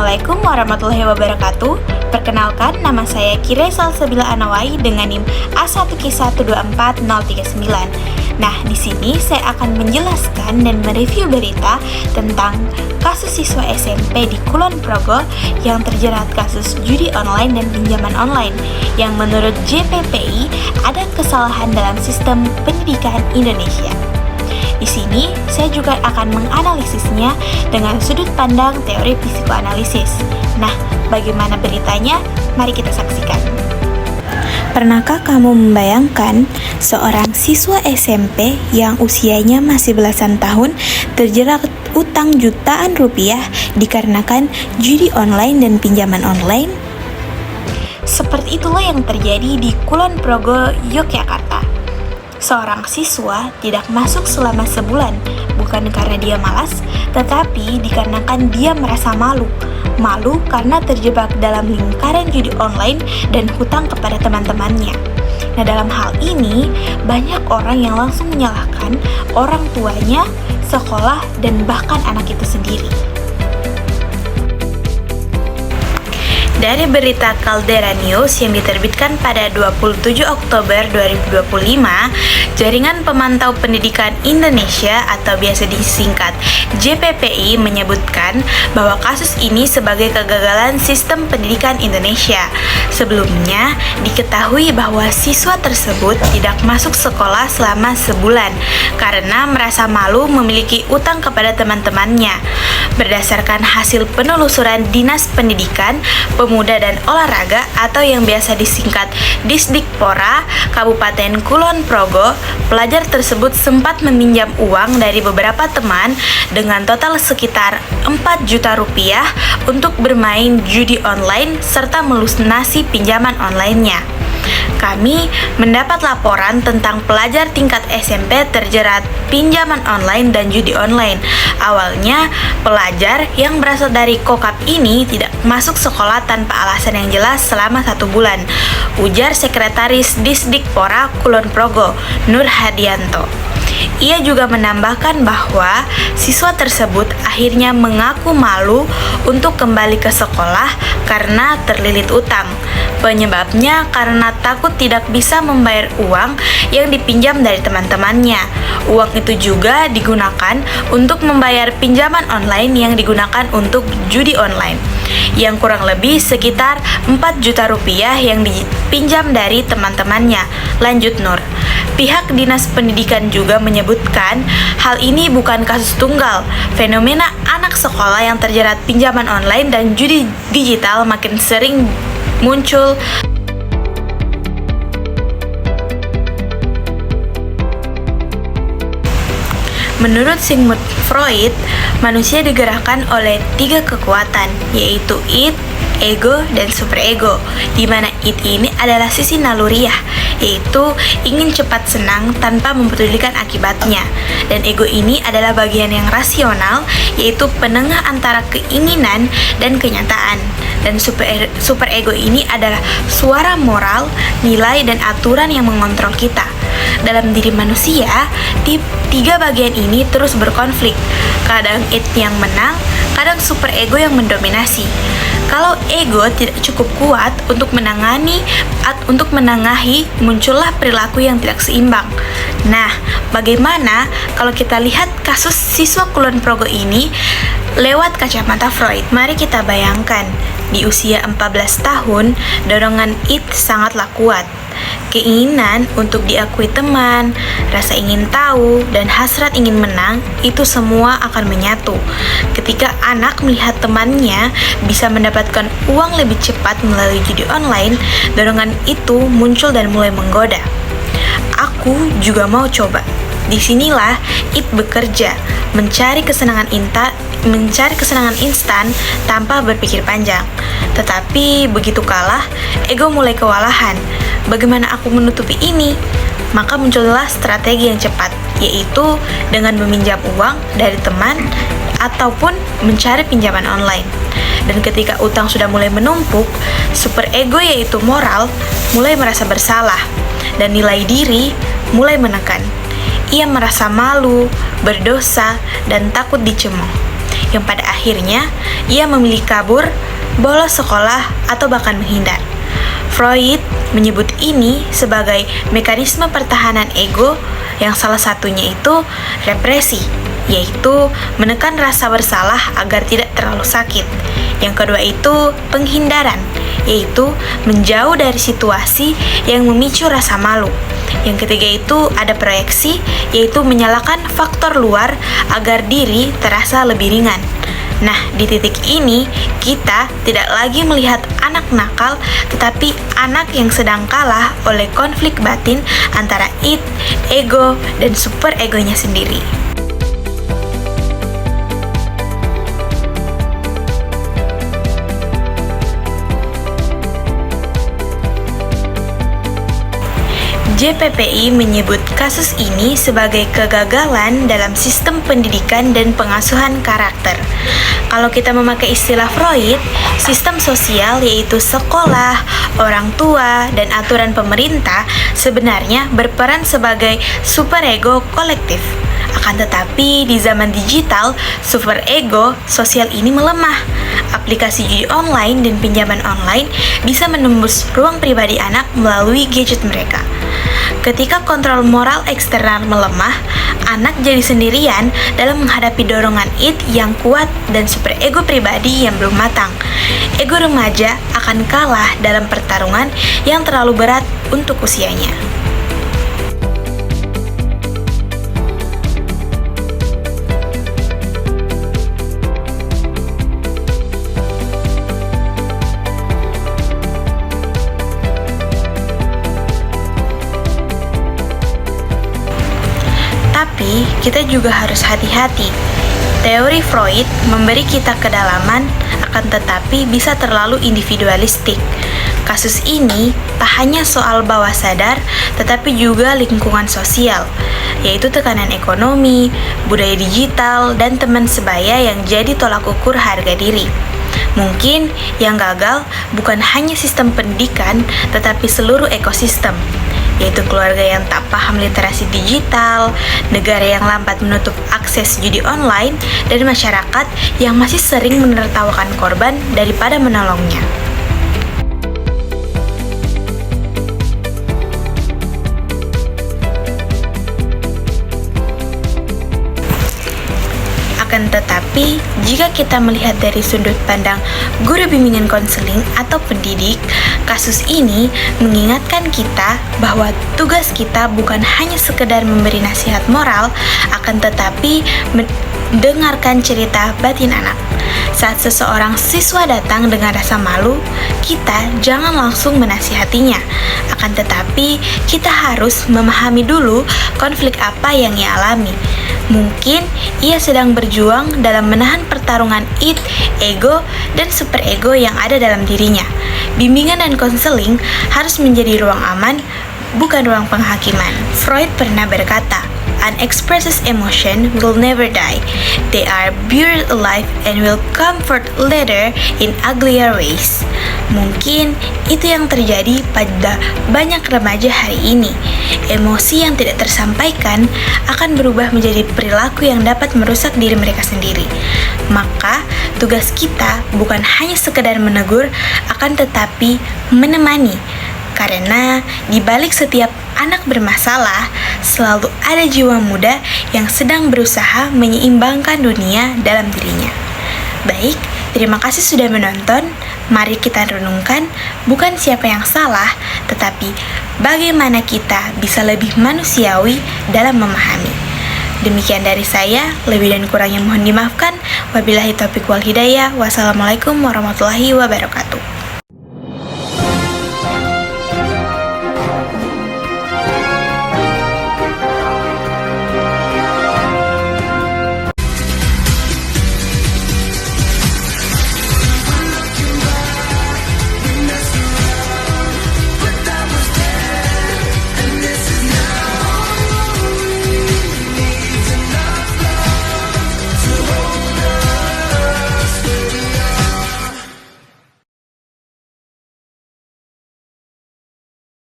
Assalamualaikum warahmatullahi wabarakatuh. Perkenalkan, nama saya Kire Salsabila Anawai dengan NIM A1Q124039. Nah, di sini saya akan menjelaskan dan mereview berita tentang kasus siswa SMP di Kulon Progo yang terjerat kasus judi online dan pinjaman online yang menurut JPPI ada kesalahan dalam sistem pendidikan Indonesia. Di sini, saya juga akan menganalisisnya dengan sudut pandang teori psikoanalisis. Nah, bagaimana beritanya? Mari kita saksikan. Pernahkah kamu membayangkan seorang siswa SMP yang usianya masih belasan tahun terjerat utang jutaan rupiah dikarenakan judi online dan pinjaman online? Seperti itulah yang terjadi di Kulon Progo, Yogyakarta. Seorang siswa tidak masuk selama sebulan, bukan karena dia malas, tetapi dikarenakan dia merasa malu. Malu karena terjebak dalam lingkaran judi online dan hutang kepada teman-temannya. Nah, dalam hal ini, banyak orang yang langsung menyalahkan orang tuanya, sekolah, dan bahkan anak itu sendiri. Dari berita Caldera News yang diterbitkan pada 27 Oktober 2025, Jaringan Pemantau Pendidikan Indonesia atau biasa disingkat JPPI menyebutkan bahwa kasus ini sebagai kegagalan sistem pendidikan Indonesia. Sebelumnya, diketahui bahwa siswa tersebut tidak masuk sekolah selama sebulan karena merasa malu memiliki utang kepada teman-temannya. Berdasarkan hasil penelusuran Dinas Pendidikan, Pemuda dan Olahraga atau yang biasa disingkat Disdikpora Kabupaten Kulon Progo, pelajar tersebut sempat meminjam uang dari beberapa teman dengan total sekitar 4 juta rupiah untuk bermain judi online serta melunasi pinjaman online-nya. Kami mendapat laporan tentang pelajar tingkat SMP terjerat pinjaman online dan judi online. Awalnya, pelajar yang berasal dari Kokap ini tidak masuk sekolah tanpa alasan yang jelas selama 1 bulan, ujar Sekretaris Disdikpora Kulon Progo, Nur Hadianto. Ia juga menambahkan bahwa siswa tersebut akhirnya mengaku malu untuk kembali ke sekolah karena terlilit utang. Penyebabnya karena takut tidak bisa membayar uang yang dipinjam dari teman-temannya. Uang itu juga digunakan untuk membayar pinjaman online yang digunakan untuk judi online, yang kurang lebih sekitar 4 juta rupiah yang dipinjam dari teman-temannya. Lanjut Nur. Pihak Dinas Pendidikan juga menyebutkan hal ini bukan kasus tunggal. Fenomena anak sekolah yang terjerat pinjaman online dan judi digital makin sering muncul. Menurut Sigmund Freud, manusia digerakkan oleh 3 kekuatan, yaitu id, ego, dan superego, di mana id ini adalah sisi naluriah, yaitu ingin cepat senang tanpa mempedulikan akibatnya, dan ego ini adalah bagian yang rasional, yaitu penengah antara keinginan dan kenyataan, dan superego ini adalah suara moral, nilai, dan aturan yang mengontrol kita. Dalam diri manusia, 3 bagian ini terus berkonflik. Kadang id yang menang, kadang superego yang mendominasi. Kalau ego tidak cukup kuat untuk menengahi, muncullah perilaku yang tidak seimbang. Nah, bagaimana kalau kita lihat kasus siswa Kulon Progo ini lewat kacamata Freud? Mari kita bayangkan, di usia 14 tahun, dorongan id sangatlah kuat. Keinginan untuk diakui teman, rasa ingin tahu, dan hasrat ingin menang, itu semua akan menyatu. Ketika anak melihat temannya bisa mendapatkan uang lebih cepat melalui judi online, dorongan itu muncul dan mulai menggoda. Aku juga mau coba. Disinilah id bekerja, mencari kesenangan instan tanpa berpikir panjang. Tetapi begitu kalah, ego mulai kewalahan. Bagaimana aku menutupi ini? Maka muncullah strategi yang cepat, yaitu dengan meminjam uang dari teman ataupun mencari pinjaman online. Dan ketika utang sudah mulai menumpuk, superego yaitu moral mulai merasa bersalah dan nilai diri mulai menekan. Ia merasa malu, berdosa, dan takut dicemooh. yang pada akhirnya ia memilih kabur, bolos sekolah, atau bahkan menghindar. Freud menyebut ini sebagai mekanisme pertahanan ego yang salah satunya itu represi, yaitu menekan rasa bersalah agar tidak terlalu sakit. Yang kedua itu penghindaran, yaitu menjauh dari situasi yang memicu rasa malu. Yang ketiga itu ada proyeksi, yaitu menyalahkan faktor luar agar diri terasa lebih ringan. Nah, di titik ini, kita tidak lagi melihat anak nakal, tetapi anak yang sedang kalah oleh konflik batin antara id, ego, dan super egonya sendiri. JPPI menyebut kasus ini sebagai kegagalan dalam sistem pendidikan dan pengasuhan karakter. Kalau kita memakai istilah Freud, sistem sosial yaitu sekolah, orang tua, dan aturan pemerintah sebenarnya berperan sebagai superego kolektif. Akan tetapi di zaman digital, superego sosial ini melemah. Aplikasi judi online dan pinjaman online bisa menembus ruang pribadi anak melalui gadget mereka. Ketika kontrol moral eksternal melemah, anak jadi sendirian dalam menghadapi dorongan id yang kuat dan superego pribadi yang belum matang. Ego remaja akan kalah dalam pertarungan yang terlalu berat untuk usianya. Tapi, kita juga harus hati-hati. Teori Freud memberi kita kedalaman, akan tetapi bisa terlalu individualistik. Kasus ini tak hanya soal bawah sadar, tetapi juga lingkungan sosial, yaitu tekanan ekonomi, budaya digital, dan teman sebaya yang jadi tolak ukur harga diri. Mungkin yang gagal bukan hanya sistem pendidikan, tetapi seluruh ekosistem, yaitu keluarga yang tak paham literasi digital, negara yang lambat menutup akses judi online, dan masyarakat yang masih sering menertawakan korban daripada menolongnya. Akan tetapi, jika kita melihat dari sudut pandang guru bimbingan konseling atau pendidik, kasus ini mengingatkan kita bahwa tugas kita bukan hanya sekedar memberi nasihat moral, akan tetapi mendengarkan cerita batin anak. Saat seseorang siswa datang dengan rasa malu, kita jangan langsung menasihatinya. Akan tetapi, kita harus memahami dulu konflik apa yang ia alami. Mungkin ia sedang berjuang dalam menahan pertarungan id, ego, dan superego yang ada dalam dirinya. Bimbingan dan konseling harus menjadi ruang aman, bukan ruang penghakiman. Freud pernah berkata, "Unexpressed emotion will never die. They are buried alive and will come forth later in uglier ways." Mungkin itu yang terjadi pada banyak remaja hari ini. Emosi yang tidak tersampaikan akan berubah menjadi perilaku yang dapat merusak diri mereka sendiri. Maka, tugas kita bukan hanya sekedar menegur, akan tetapi menemani. Karena di balik setiap anak bermasalah, selalu ada jiwa muda yang sedang berusaha menyeimbangkan dunia dalam dirinya. Baik, terima kasih sudah menonton. Mari kita renungkan bukan siapa yang salah, tetapi bagaimana kita bisa lebih manusiawi dalam memahami. Demikian dari saya, lebih dan kurangnya mohon dimaafkan. Wabillahi taufiq wal hidayah. Wassalamualaikum warahmatullahi wabarakatuh.